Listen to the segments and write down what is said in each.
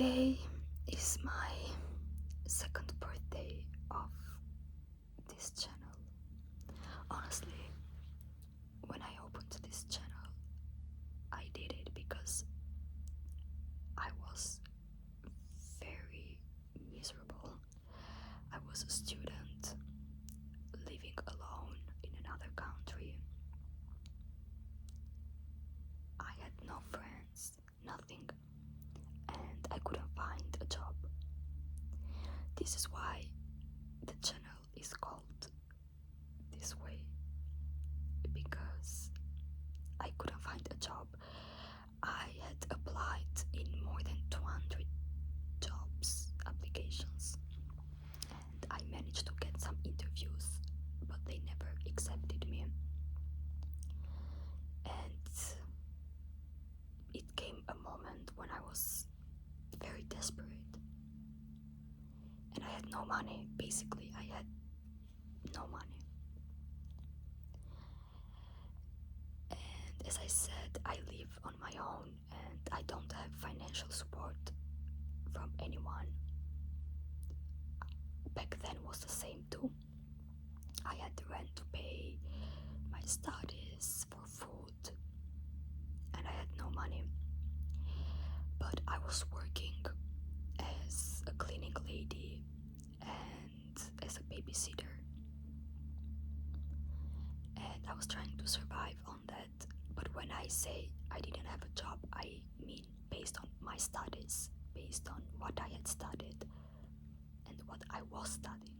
Today is my second birthday of this channel. Honestly, when I opened this channel, I did it because I was very miserable. I was a student living alone in another country. I had no friends, nothing, and I couldn't find a job. This is why the channel is called this way, because I couldn't find a job. I had applied in more than 200 jobs applications, and I managed to get some interviews, but they never accepted me. And it came a moment when I was very desperate, and I had no money. Basically, I had no money. And as I said, I live on my own and I don't have financial support from anyone. Back then was the same too. I had the rent to pay, my studies, for food, and I had no money. But I was working as a cleaning lady and as a babysitter, and I was trying to survive on that. But when I say I didn't have a job, I mean based on my studies, based on what I had studied and what I was studying.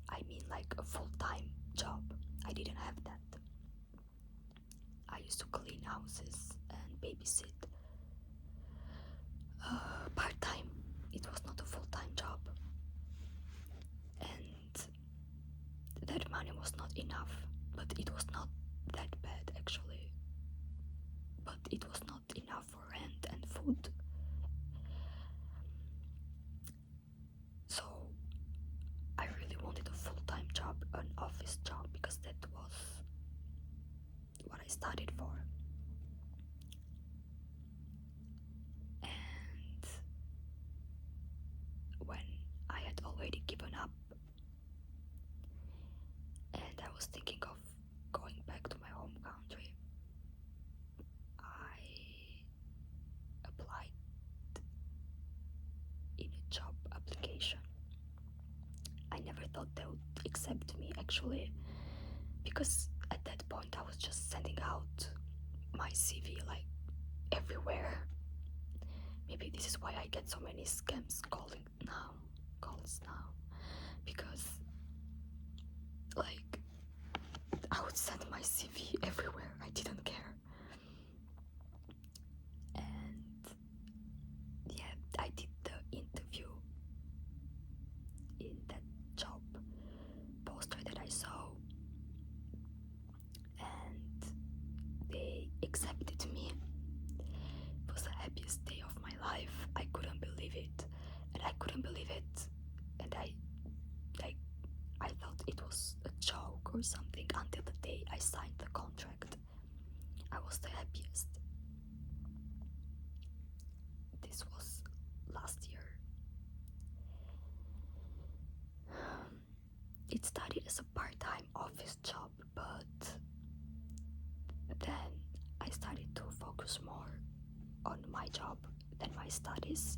I mean like a full-time job. I didn't have that. I used to clean houses and babysit part-time. It was not a full-time job, and that money was not enough. But it was not that bad actually, but it was not enough for rent and food. So I really wanted a full-time job, an office job, because that was what I studied for. And when I had already given up and I was thinking of going back to my home country, I applied in a job application. I never thought they would accept me actually, because at that point I was just sending out my CV like everywhere. Maybe this is why I get so many calls now, because like I would send my CV everywhere. I didn't care. And yeah, I did the interview in that job poster that I saw, and they accepted me. It was the happiest day of my life. I couldn't believe it, and I couldn't believe it, and I thought it was a joke or something until the day I signed the contract. I was the happiest. This was last year. It started as a part-time office job, but then I started to focus more on my job than my studies.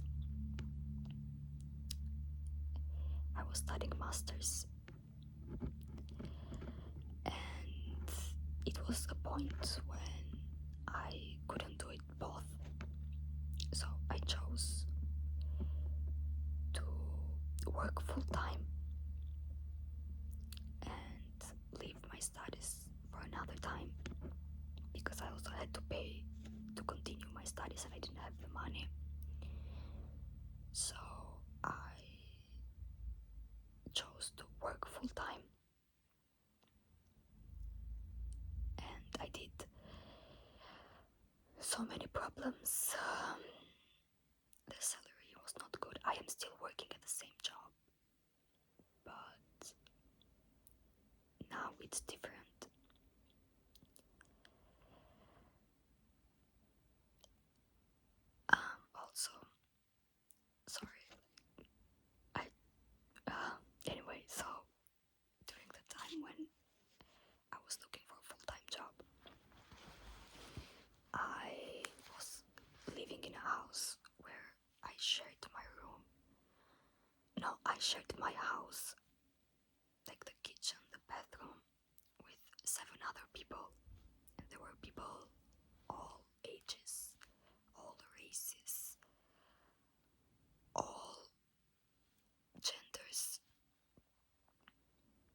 I was studying masters, and it was a point when I couldn't do it both. So I chose to work full-time and leave my studies for another time, because I also had to pay to continue my studies and I didn't have the money. So I chose to work full-time, and I did. So many problems. The salary was not good. I am still working at the same job, but now it's different. Also, shared my house, like the kitchen, the bathroom, with 7 other people. And there were people all ages, all races, all genders.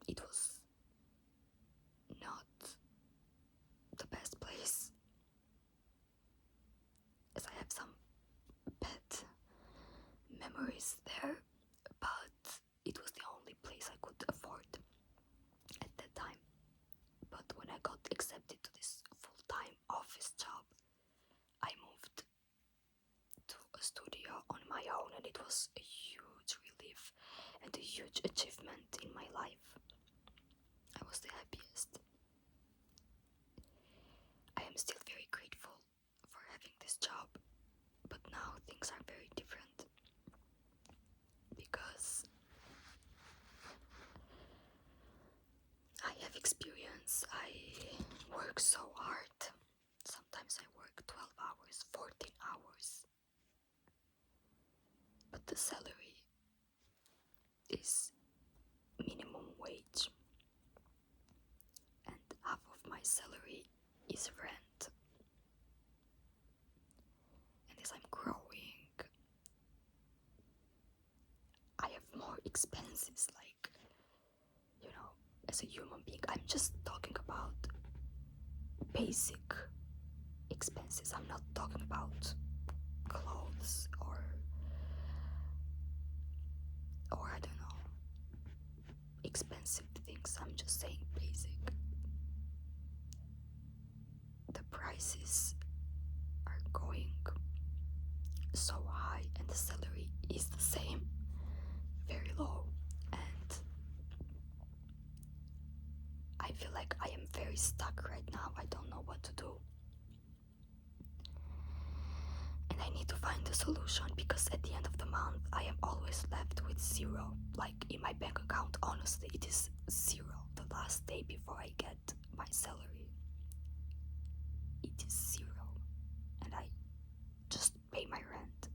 It was not the best place, as I have some bad memories there, but it was the only place I could afford at that time. But when I got accepted to this full-time office job, I moved to a studio on my own, and it was a huge relief and a huge achievement in my life. I was the happiest. I am still very grateful for having this job, but now things are very different because I have experience. I work so hard. Sometimes I work 12 hours, 14 hours. But the salary is minimum wage. And half of my salary is rent. And as I'm growing, I have more expenses, like, as a human being. I'm just talking about basic expenses. I'm not talking about clothes or I don't know, expensive things. I'm just saying basic. The prices are going so high and the salary is the same, very low, and I feel like I am very stuck right now. I don't know what to do. And I need to find a solution, because at the end of the month I am always left with zero. Like, in my bank account, honestly, it is zero. The last day before I get my salary, it is zero. And I just pay my rent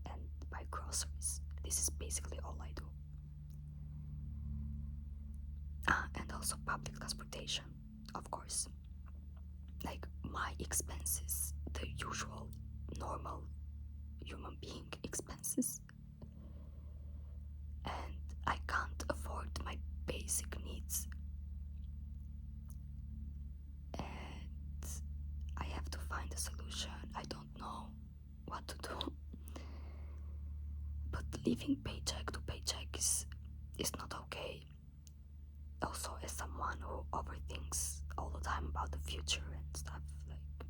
and buy groceries. This is basically all I do. And also public transportation, of course. Like, my expenses, the usual, normal human being expenses. And I can't afford my basic needs. And I have to find a solution. I don't know what to do. But living paycheck to paycheck is not okay. Also, as someone who overthinks all the time about the future and stuff, like,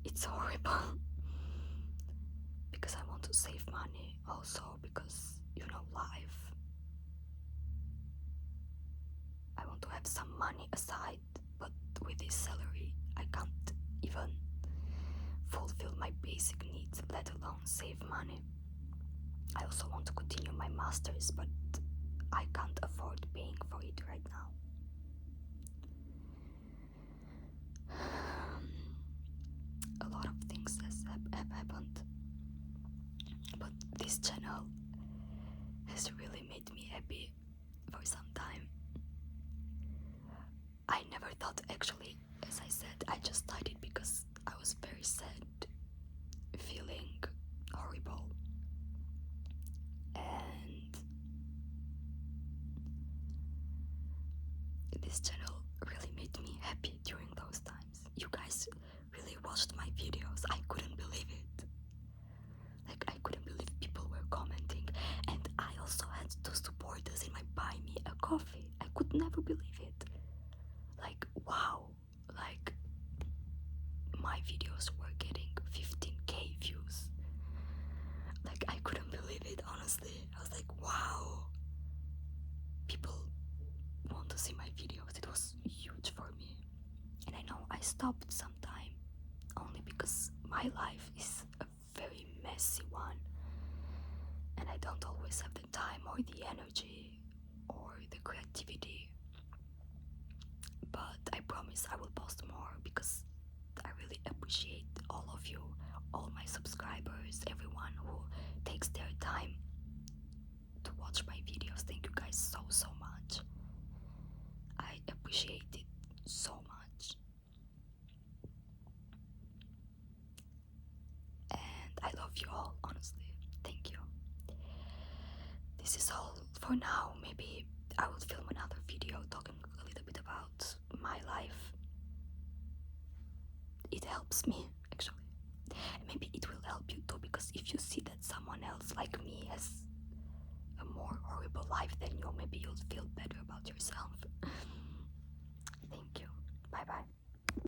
it's horrible. Because I want to save money, also because, life. I want to have some money aside, but with this salary, I can't even fulfill my basic needs, let alone save money. I also want to continue my masters, but I can't afford paying for it right now. A lot of things have happened, but this channel has really made me happy for some time. I never thought, actually, as I said, I just started because I was very sad, feeling horrible, and this channel really made me happy during those times. You guys really watched my videos. I couldn't believe it. Like, I couldn't believe people were commenting, and I also had 2 supporters in my Buy Me a Coffee. I could never believe it. Like, wow, like, my videos were getting 15k views. Like, I couldn't believe it, honestly. I was like, wow, people want to see my videos. It was huge for me. And I know I stopped sometime, only because my life is a very messy one, and I don't always have the time or the energy or the creativity. But I promise I will post more, because I really appreciate all of you, all my subscribers, everyone who takes their time to watch my videos. Thank you guys so much. I appreciate it so much. And I love you all, honestly. Thank you. This is all for now. Maybe I will film another video talking a little bit about my life. It helps me, actually. And maybe it will help you too, because if you see that someone else like me has a more horrible life than you, maybe you'll feel better about yourself.